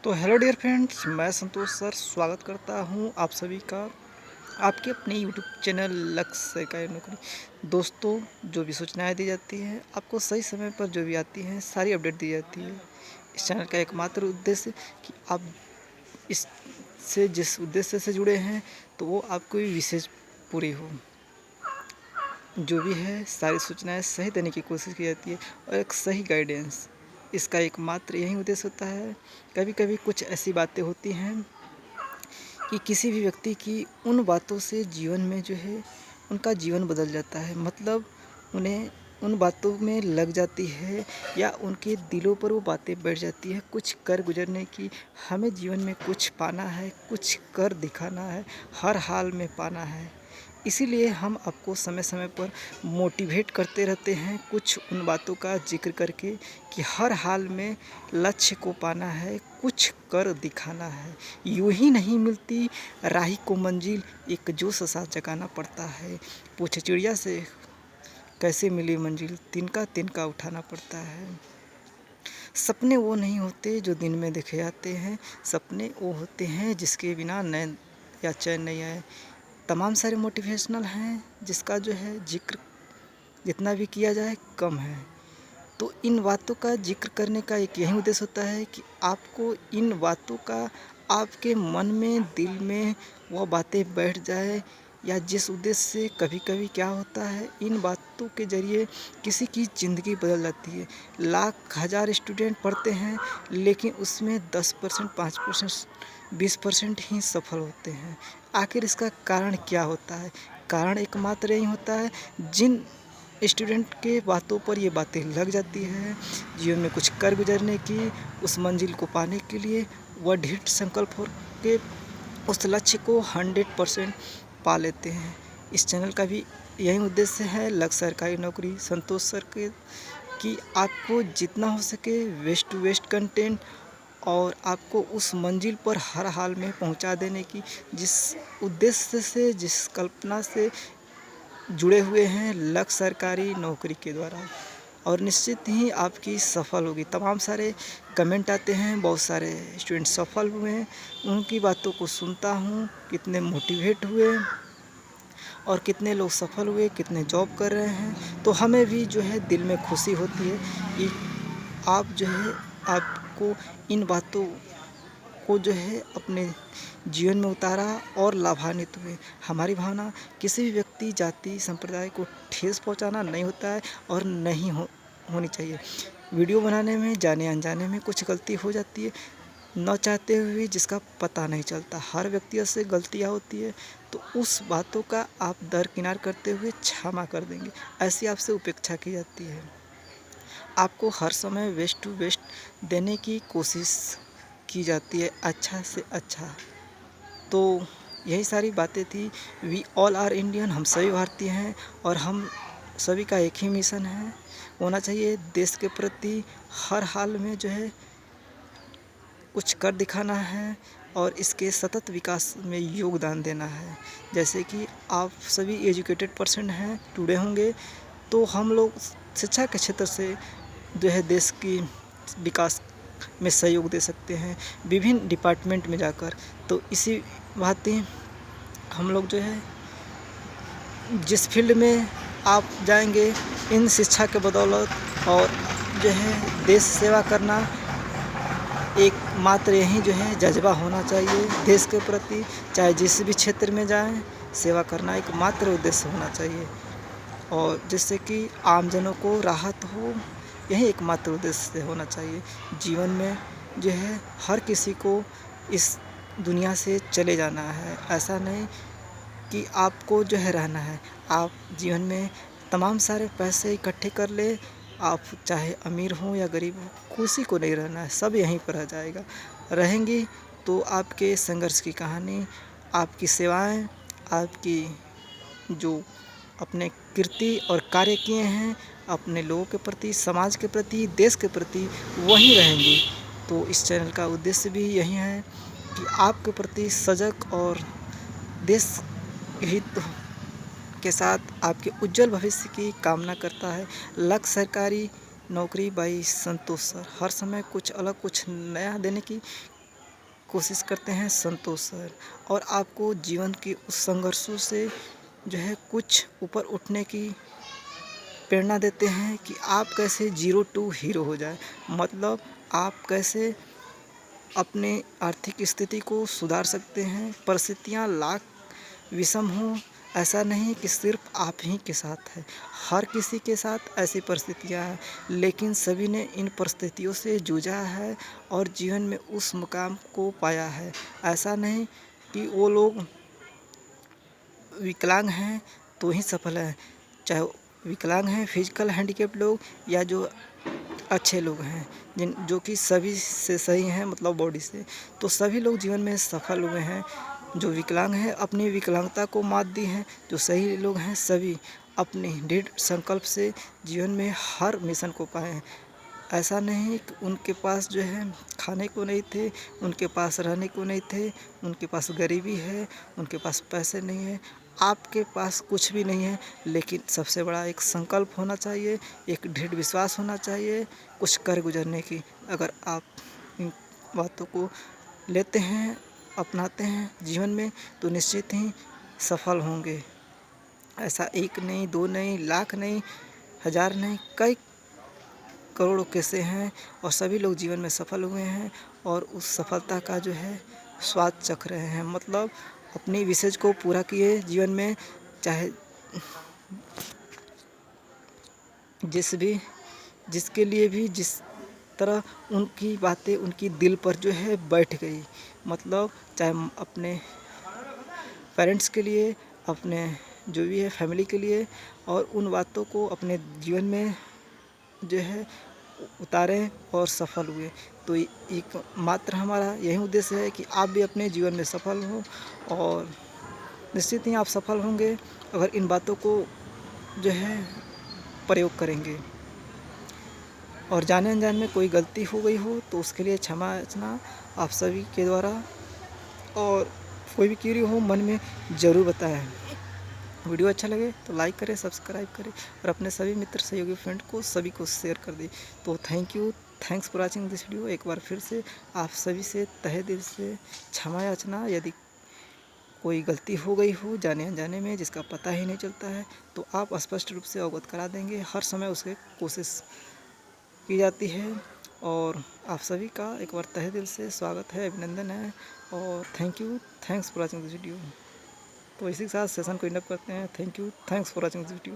तो hello dear friends, मैं संतोष sir स्वागत करता हूं आप सभी का आपके अपने यूट्यूब चैनल लक्ष्य सरकारी नौकरी। दोस्तों, जो भी सूचनाएं दी जाती हैं आपको सही समय पर जो भी आती हैं सारी अपडेट दी जाती है। इस चैनल का एकमात्र उद्देश्य कि आप इससे जिस उद्देश्य से जुड़े हैं तो वो आपको भी विशेष पूरी हो। जो भी है सारी सूचनाएं सही देने की कोशिश की जाती है और एक सही गाइडेंस, इसका एकमात्र यही उद्देश्य होता है। कभी कभी कुछ ऐसी बातें होती हैं कि किसी भी व्यक्ति की उन बातों से जीवन में जो है उनका जीवन बदल जाता है, मतलब उन्हें उन बातों में लग जाती है या उनके दिलों पर वो बातें बैठ जाती है कुछ कर गुजरने की। हमें जीवन में कुछ पाना है, कुछ कर दिखाना है, हर हाल में पाना है। इसीलिए हम आपको समय समय पर मोटिवेट करते रहते हैं कुछ उन बातों का जिक्र करके कि हर हाल में लक्ष्य को पाना है, कुछ कर दिखाना है। यूं ही नहीं मिलती राही को मंजिल, एक जोश सा जगाना पड़ता है। पूछे चिड़िया से कैसे मिली मंजिल, तिनका तिनका उठाना पड़ता है। सपने वो नहीं होते जो दिन में देखे जाते हैं, सपने वो होते हैं जिसके बिना नैन या चैन नहीं आए। तमाम सारे मोटिवेशनल हैं जिसका जो है जिक्र जितना भी किया जाए कम है। तो इन बातों का जिक्र करने का एक यही उद्देश्य होता है कि आपको इन बातों का आपके मन में, दिल में वह बातें बैठ जाए। या जिस उद्देश्य से कभी कभी क्या होता है, इन बातों के ज़रिए किसी की ज़िंदगी बदल जाती है। लाख हज़ार स्टूडेंट पढ़ते हैं लेकिन उसमें 10%, 5%, 20% ही सफल होते हैं। आखिर इसका कारण क्या होता है? कारण एकमात्र यही होता है, जिन स्टूडेंट के बातों पर ये बातें लग जाती है जीवन में कुछ कर गुजरने की, उस मंजिल को पाने के लिए वह दृढ़ संकल्प हो के उस लक्ष्य को 100% पा लेते हैं। इस चैनल का भी यही उद्देश्य है, लक्ष्य सरकारी नौकरी संतोष सर के, कि आपको जितना हो सके वेस्ट टू वेस्ट कंटेंट और आपको उस मंजिल पर हर हाल में पहुंचा देने की, जिस उद्देश्य से, जिस कल्पना से जुड़े हुए हैं लक्ष्य सरकारी नौकरी के द्वारा। और निश्चित ही आपकी सफल होगी। तमाम सारे कमेंट आते हैं, बहुत सारे स्टूडेंट सफल हुए हैं, उनकी बातों को सुनता हूँ, कितने मोटिवेट हुए और कितने लोग सफल हुए, कितने जॉब कर रहे हैं। तो हमें भी जो है दिल में खुशी होती है कि आप जो है आपको इन बातों को जो है अपने जीवन में उतारा और लाभान्वित हुए। हमारी भावना किसी भी व्यक्ति, जाति, संप्रदाय को ठेस पहुंचाना नहीं होता है और नहीं होनी चाहिए। वीडियो बनाने में जाने अनजाने में कुछ गलती हो जाती है, न चाहते हुए, जिसका पता नहीं चलता। हर व्यक्ति से गलतियां होती है, तो उस बातों का आप दरकिनार करते हुए क्षमा कर देंगे, ऐसी आपसे उपेक्षा की जाती है। आपको हर समय वेस्ट टू वेस्ट देने की कोशिश की जाती है, अच्छा से अच्छा। तो यही सारी बातें थी। वी ऑल आर इंडियन, हम सभी भारतीय हैं और हम सभी का एक ही मिशन है होना चाहिए, देश के प्रति हर हाल में जो है कुछ कर दिखाना है और इसके सतत विकास में योगदान देना है। जैसे कि आप सभी एजुकेटेड पर्सन हैं, टुडे होंगे, तो हम लोग शिक्षा के क्षेत्र से जो है देश की विकास में सहयोग दे सकते हैं विभिन्न डिपार्टमेंट में जाकर। तो इसी बातें हम लोग जो है जिस फील्ड में आप जाएंगे, इन शिक्षा के बदौलत और जो है देश सेवा करना एक मात्र यही जो है जज्बा होना चाहिए देश के प्रति। चाहे जिस भी क्षेत्र में जाएं, सेवा करना एक मात्र उद्देश्य होना चाहिए और जिससे कि आमजनों को राहत हो, यही एकमात्र उद्देश्य से होना चाहिए। जीवन में जो है हर किसी को इस दुनिया से चले जाना है, ऐसा नहीं कि आपको जो है रहना है। आप जीवन में तमाम सारे पैसे इकट्ठे कर ले, आप चाहे अमीर हो या गरीब हो, किसी को नहीं रहना है, सब यहीं पर रह जाएगा। रहेंगी तो आपके संघर्ष की कहानी, आपकी सेवाएं, आपकी जो अपने कीर्ति और कार्य किए हैं अपने लोगों के प्रति, समाज के प्रति, देश के प्रति, वहीं रहेंगी। तो इस चैनल का उद्देश्य भी यही है कि आपके प्रति सजग और देश हित के साथ आपके उज्जवल भविष्य की कामना करता है लक्ष्य सरकारी नौकरी बाई संतोष सर। हर समय कुछ अलग, कुछ नया देने की कोशिश करते हैं संतोष सर, और आपको जीवन के उस संघर्षों से जो है कुछ ऊपर उठने की प्रेरणा देते हैं कि आप कैसे ज़ीरो टू हीरो हो जाए। मतलब आप कैसे अपने आर्थिक स्थिति को सुधार सकते हैं। परिस्थितियाँ लाख विषम हों, ऐसा नहीं कि सिर्फ आप ही के साथ है, हर किसी के साथ ऐसी परिस्थितियाँ हैं, लेकिन सभी ने इन परिस्थितियों से जूझा है और जीवन में उस मुकाम को पाया है। ऐसा नहीं कि वो लोग विकलांग हैं तो ही सफल हैं, चाहे विकलांग हैं, फिजिकल हैंडीकैप्ड लोग, या जो अच्छे लोग हैं जिन जो कि सभी से सही हैं, मतलब बॉडी से, तो सभी लोग जीवन में सफल हुए हैं। जो विकलांग हैं अपनी विकलांगता को मात दी है, जो सही लोग हैं सभी अपने दृढ़ संकल्प से जीवन में हर मिशन को पाए हैं। ऐसा नहीं कि उनके पास जो है खाने को नहीं थे, उनके पास रहने को नहीं थे, उनके पास गरीबी है, उनके पास पैसे नहीं है। आपके पास कुछ भी नहीं है, लेकिन सबसे बड़ा एक संकल्प होना चाहिए, एक दृढ़ विश्वास होना चाहिए कुछ कर गुजरने की। अगर आप इन बातों को लेते हैं, अपनाते हैं जीवन में, तो निश्चित ही सफल होंगे। ऐसा एक नहीं, दो नहीं, लाख नहीं, हज़ार नहीं, कई करोड़ों किस्से हैं और सभी लोग जीवन में सफल हुए हैं और उस सफलता का जो है स्वाद चख रहे हैं। मतलब अपनी विशेष को पूरा किए जीवन में, चाहे जिसके लिए भी जिस तरह उनकी बातें उनकी दिल पर जो है बैठ गई। मतलब चाहे अपने पेरेंट्स के लिए, अपने जो भी है फैमिली के लिए, और उन बातों को अपने जीवन में जो है उतारे और सफल हुए। तो एक मात्र हमारा यही उद्देश्य है कि आप भी अपने जीवन में सफल हों, और निश्चित ही आप सफल होंगे अगर इन बातों को जो है प्रयोग करेंगे। और जाने अनजाने में कोई गलती हो गई हो तो उसके लिए क्षमा याचना आप सभी के द्वारा, और कोई भी क्वेरी हो मन में ज़रूर बताएं। वीडियो अच्छा लगे तो लाइक करें, सब्सक्राइब करें और अपने सभी मित्र सहयोगी फ्रेंड को सभी को शेयर कर दें। तो thanks for watching this video. एक बार फिर से आप सभी से तहे दिल से क्षमा याचना, यदि कोई गलती हो गई हो जाने अनजाने में जिसका पता ही नहीं चलता है तो आप स्पष्ट रूप से अवगत करा देंगे। हर समय उसकी कोशिश की जाती है, और आप सभी का एक बार तहे दिल से स्वागत है, अभिनंदन है, और thanks for watching this video. तो इसी के साथ सेशन को इंड अप करते हैं। Thanks for watching this video.